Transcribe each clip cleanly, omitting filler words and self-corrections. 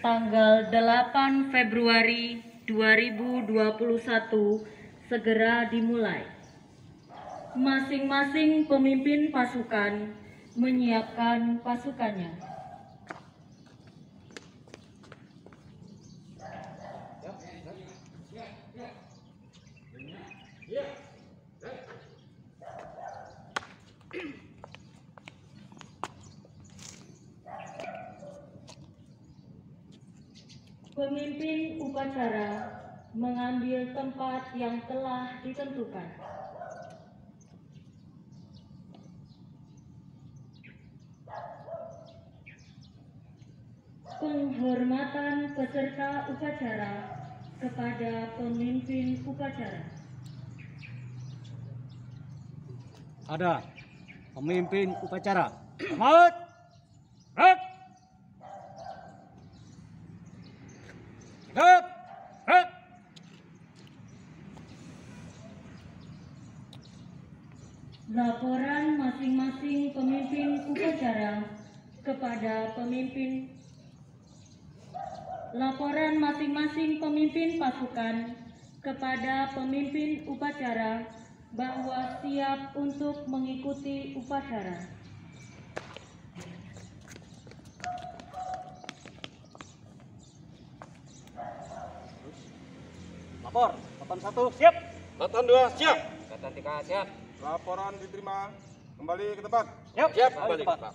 tanggal 8 Februari 2021 segera dimulai. Masing-masing pemimpin pasukan menyiapkan pasukannya. Pemimpin upacara mengambil tempat yang telah ditentukan. Penghormatan peserta upacara kepada pemimpin upacara. Ada pemimpin upacara. Selamat. Gerak. Gerak. Gerak. Laporan masing-masing pemimpin upacara kepada pemimpin. Laporan masing-masing pemimpin pasukan kepada pemimpin upacara bahwa siap untuk mengikuti upacara. Lapor. Batan 1 siap. Batan 2 siap. Batan 3 siap. Laporan diterima. Kembali ke tempat. Siap. Siap, Kembali ke tempat.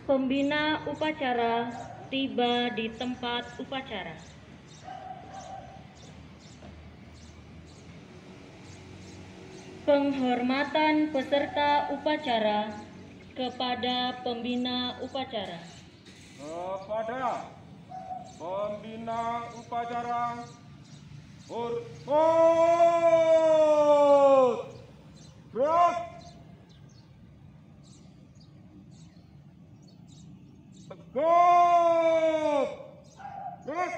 Pembina upacara tiba di tempat upacara. Penghormatan peserta upacara kepada pembina upacara. Kepada pembina upacara hormat. Gerak. Tegap. Gerak.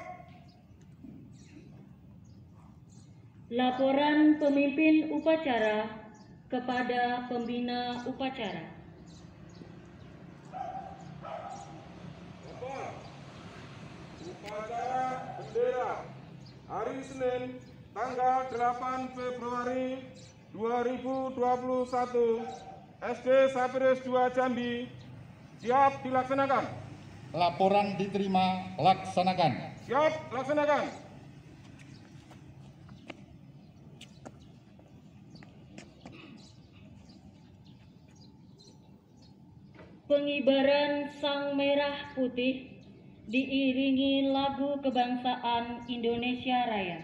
Laporan pemimpin upacara kepada pembina upacara. Upacara bendera hari Senin tanggal 8 Februari 2021 SD Sapires 2 Jambi siap dilaksanakan. Laporan diterima, laksanakan. Siap laksanakan. Pengibaran Sang Merah Putih diiringi lagu kebangsaan Indonesia Raya.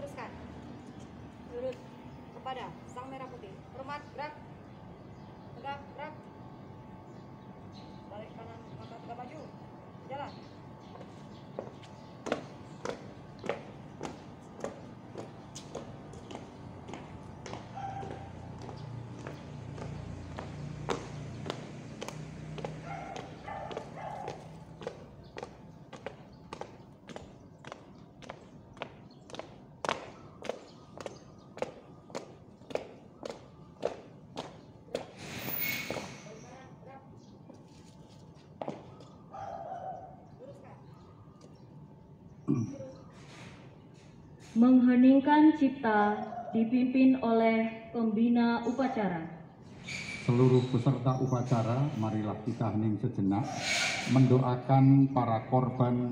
Luruskan. Lurus kepada sang merah putih. Hormat, gerak. Tegak, gerak. Balik kanan, mata tegak maju. Jalan. Mengheningkan cipta dipimpin oleh pembina upacara. Seluruh peserta upacara, marilah kita hening sejenak mendoakan para korban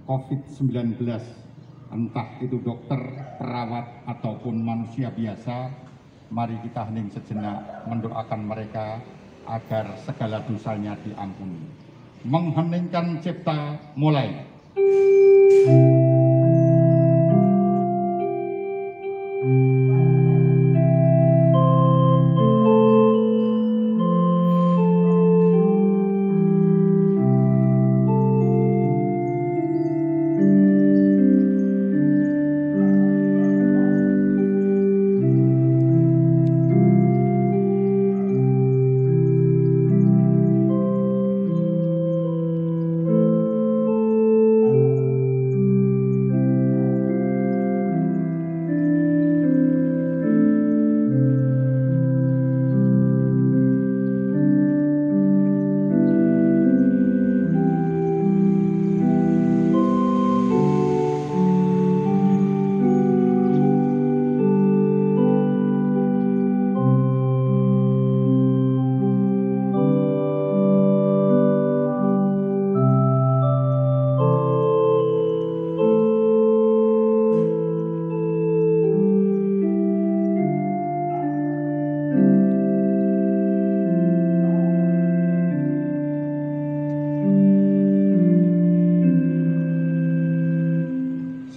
COVID-19, entah itu dokter, perawat, ataupun manusia biasa. Mari kita hening sejenak mendoakan mereka agar segala dosanya diampuni. Mengheningkan cipta, mulai.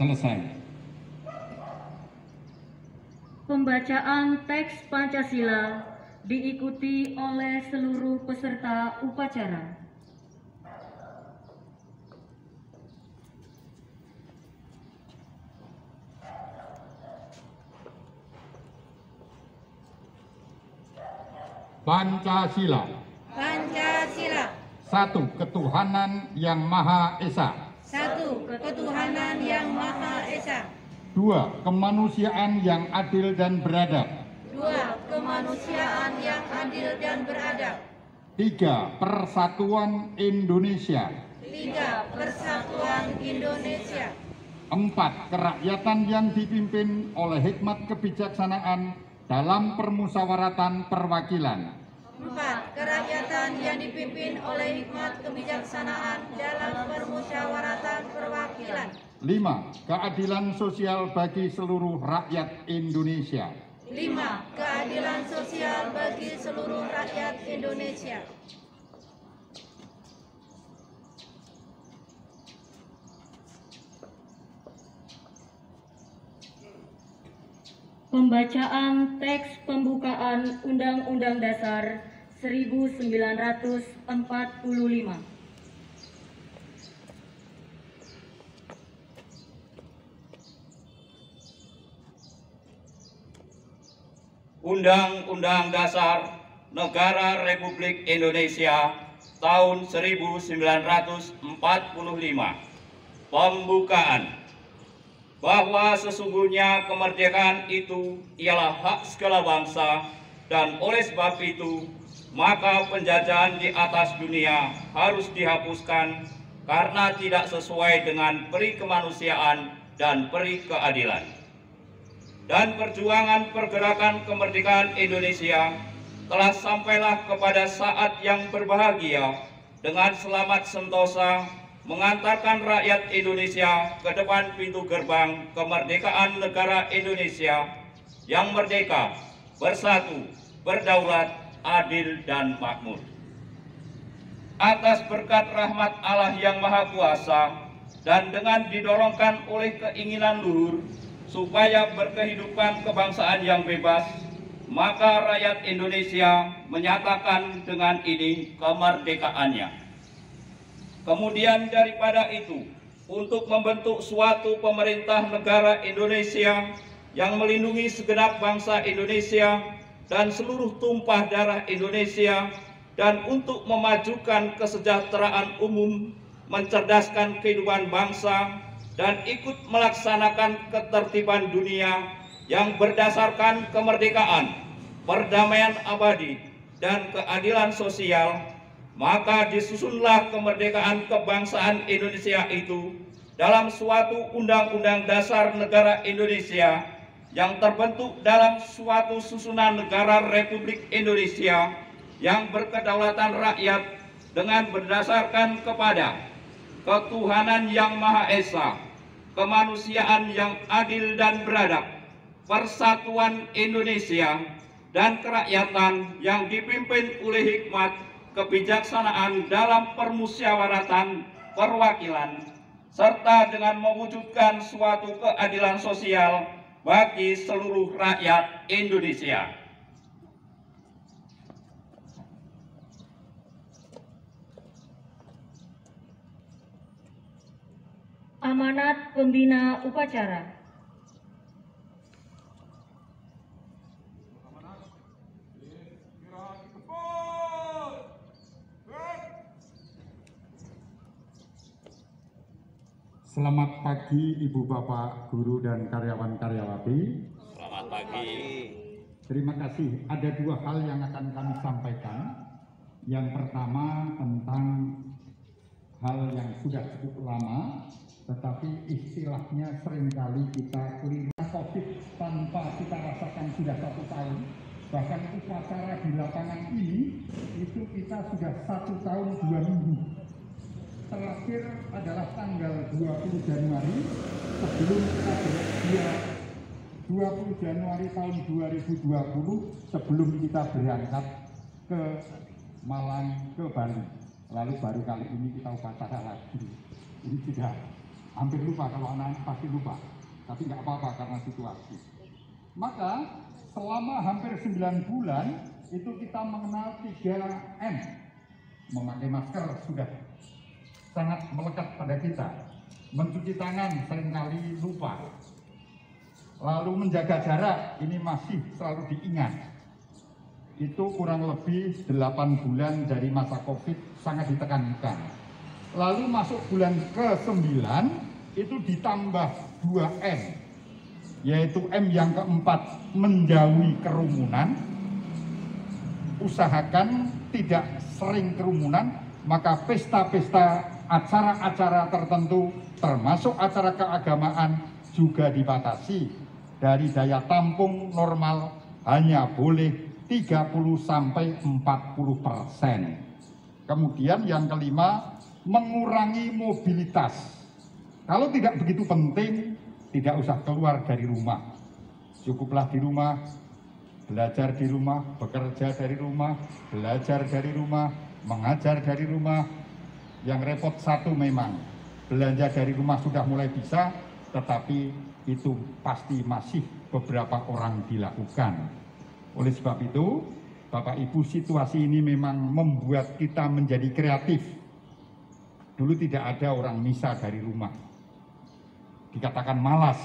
Selesai. Pembacaan teks Pancasila diikuti oleh seluruh peserta upacara. Pancasila. Pancasila. 1. Ketuhanan yang Maha Esa. 1. Ketuhanan yang Maha Esa. 2. Kemanusiaan yang adil dan beradab. 2. Kemanusiaan yang adil dan beradab. 3. Persatuan Indonesia. 3. Persatuan Indonesia. 4. Kerakyatan yang dipimpin oleh hikmat kebijaksanaan dalam permusyawaratan perwakilan. 4. Kerakyatan yang dipimpin oleh hikmat kebijaksanaan dalam permusyawaratan perwakilan. 5. Keadilan sosial bagi seluruh rakyat Indonesia. 5. Keadilan sosial bagi seluruh rakyat Indonesia. Pembacaan teks pembukaan Undang-Undang Dasar 1945. Undang-Undang Dasar Negara Republik Indonesia tahun 1945. Pembukaan. Bahwa sesungguhnya kemerdekaan itu ialah hak segala bangsa, dan oleh sebab itu maka penjajahan di atas dunia harus dihapuskan karena tidak sesuai dengan peri kemanusiaan dan peri keadilan. Dan perjuangan pergerakan kemerdekaan Indonesia telah sampailah kepada saat yang berbahagia dengan selamat sentosa mengantarkan rakyat Indonesia ke depan pintu gerbang kemerdekaan negara Indonesia yang merdeka, bersatu, berdaulat, adil, dan makmur. Atas berkat rahmat Allah yang Maha Kuasa dan dengan didorongkan oleh keinginan luhur, supaya berkehidupan kebangsaan yang bebas, maka rakyat Indonesia menyatakan dengan ini kemerdekaannya. Kemudian daripada itu, untuk membentuk suatu pemerintah negara Indonesia yang melindungi segenap bangsa Indonesia dan seluruh tumpah darah Indonesia, dan untuk memajukan kesejahteraan umum, mencerdaskan kehidupan bangsa, dan ikut melaksanakan ketertiban dunia yang berdasarkan kemerdekaan, perdamaian abadi, dan keadilan sosial, maka disusunlah kemerdekaan kebangsaan Indonesia itu dalam suatu Undang-Undang Dasar Negara Indonesia yang terbentuk dalam suatu susunan negara Republik Indonesia yang berkedaulatan rakyat dengan berdasarkan kepada ketuhanan yang Maha Esa, kemanusiaan yang adil dan beradab, persatuan Indonesia, dan kerakyatan yang dipimpin oleh hikmat kebijaksanaan dalam permusyawaratan perwakilan, serta dengan mewujudkan suatu keadilan sosial bagi seluruh rakyat Indonesia. Amanat Pembina Upacara. Selamat pagi Ibu Bapak Guru dan karyawan-karyawati. Selamat pagi. Terima kasih. Ada dua hal yang akan kami sampaikan. Yang pertama tentang hal yang sudah cukup lama, tetapi istilahnya seringkali kita keliru. COVID tanpa kita rasakan sudah 1 tahun. Bahkan upacara di lapangan ini itu kita sudah 1 tahun 2 minggu. Terakhir adalah tanggal 20 Januari sebelum kita 20 Januari tahun 2020 sebelum kita berangkat ke Malang, ke Bali. Lalu baru kali ini kita upacara lagi. Ini sudah hampir lupa, kalau anak-anak pasti lupa. Tapi nggak apa-apa karena situasi. Maka selama hampir 9 bulan itu kita mengenal 3M. Memakai masker sudah sangat melekat pada kita. Mencuci tangan seringkali lupa. Lalu menjaga jarak ini masih selalu diingat. Itu kurang lebih 8 bulan dari masa COVID sangat ditekankan. Lalu masuk bulan ke-9 itu ditambah 2M, yaitu M yang keempat, menjauhi kerumunan. Usahakan tidak sering kerumunan, maka pesta-pesta, acara-acara tertentu termasuk acara keagamaan juga dibatasi. Dari daya tampung normal hanya boleh 30-40%. Kemudian yang kelima, mengurangi mobilitas. Kalau tidak begitu penting, tidak usah keluar dari rumah. Cukuplah di rumah, belajar di rumah, bekerja dari rumah, belajar dari rumah, mengajar dari rumah. Yang repot satu memang, belanja dari rumah sudah mulai bisa, tetapi itu pasti masih beberapa orang dilakukan. Oleh sebab itu, Bapak Ibu, situasi ini memang membuat kita menjadi kreatif. Dulu tidak ada orang misa dari rumah. Dikatakan malas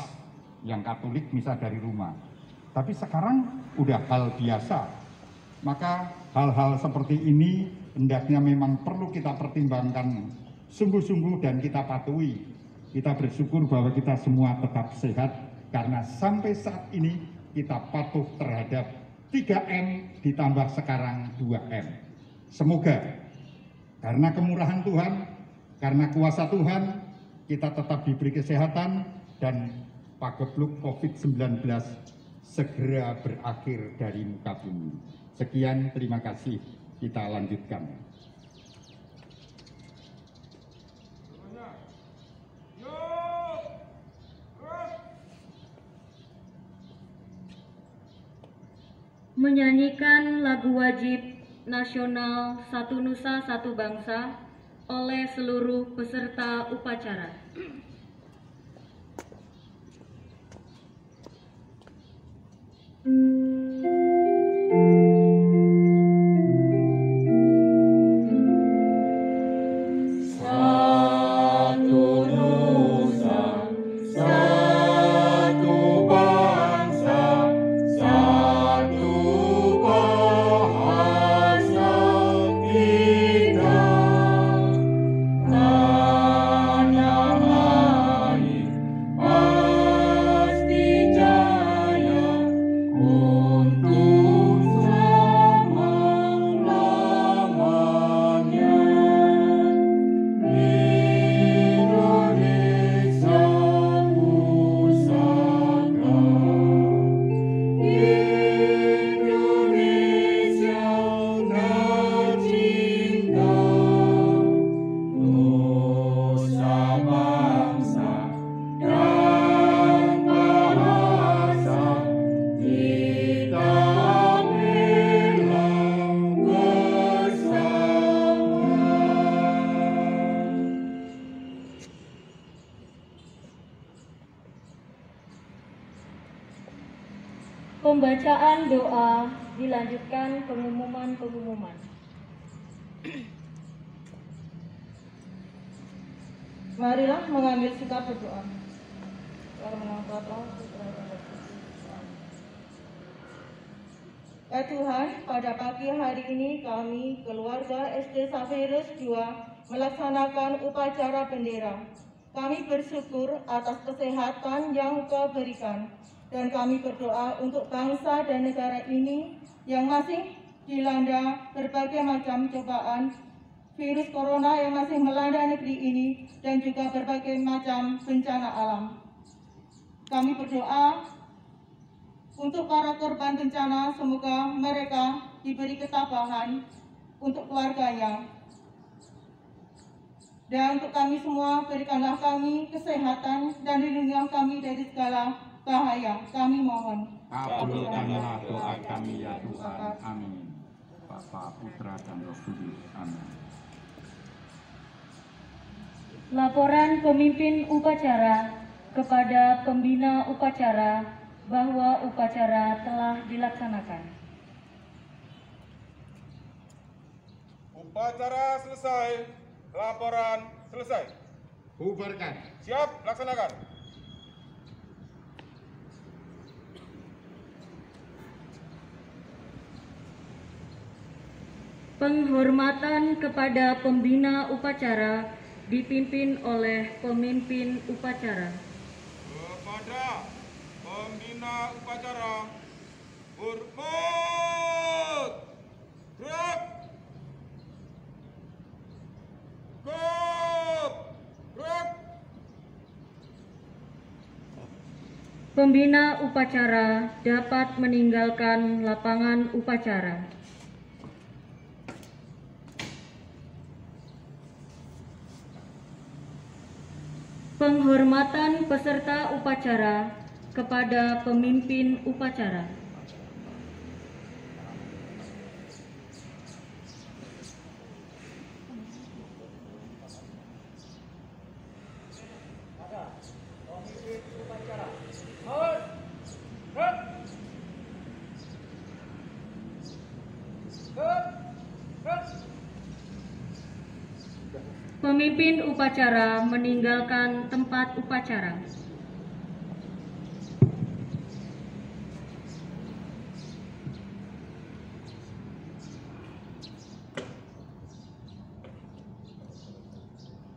yang Katolik misa dari rumah. Tapi sekarang udah hal biasa. Maka hal-hal seperti ini hendaknya memang perlu kita pertimbangkan sungguh-sungguh dan kita patuhi. Kita bersyukur bahwa kita semua tetap sehat karena sampai saat ini kita patuh terhadap 3M ditambah sekarang 2M. Semoga karena kemurahan Tuhan, karena kuasa Tuhan, kita tetap diberi kesehatan dan pagebluk COVID-19 segera berakhir dari muka bumi. Sekian, terima kasih. Kita lanjutkan. Menyanyikan lagu wajib nasional Satu Nusa Satu Bangsa oleh seluruh peserta upacara. Pembacaan doa dilanjutkan pengumuman. Marilah mengambil sikap berdoa. Ya Tuhan, pada pagi hari ini kami, keluarga SD Saverus II, melaksanakan upacara bendera. Kami bersyukur atas kesehatan yang Kau berikan, dan kami berdoa untuk bangsa dan negara ini yang masih dilanda berbagai macam cobaan, virus corona yang masih melanda negeri ini, dan juga berbagai macam bencana alam. Kami berdoa untuk para korban bencana, semoga mereka diberi ketabahan untuk keluarganya. Dan untuk kami semua, berikanlah kami kesehatan dan lindungilah kami dari segala bahaya. Kami mohon. Kabulkanlah doa kami ya Tuhan. Amin. Bapa, Putra, dan Roh Kudus. Amin. Laporan pemimpin upacara kepada pembina upacara bahwa upacara telah dilaksanakan. Upacara selesai. Laporan selesai. Bubarkan. Siap, laksanakan. Penghormatan kepada pembina upacara dipimpin oleh pemimpin upacara. Kepada pembina upacara, hormat. Gerak. Gerak. Pembina upacara dapat meninggalkan lapangan upacara. Penghormatan peserta upacara kepada pemimpin upacara. Pemimpin upacara meninggalkan tempat upacara.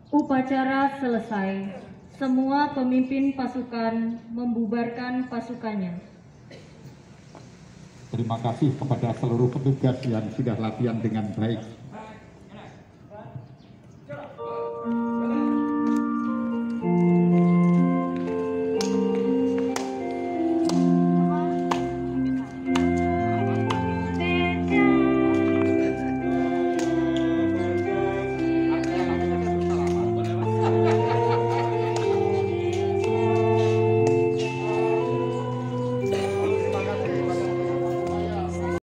Upacara selesai. Semua pemimpin pasukan membubarkan pasukannya. Terima kasih kepada seluruh petugas yang sudah latihan dengan baik.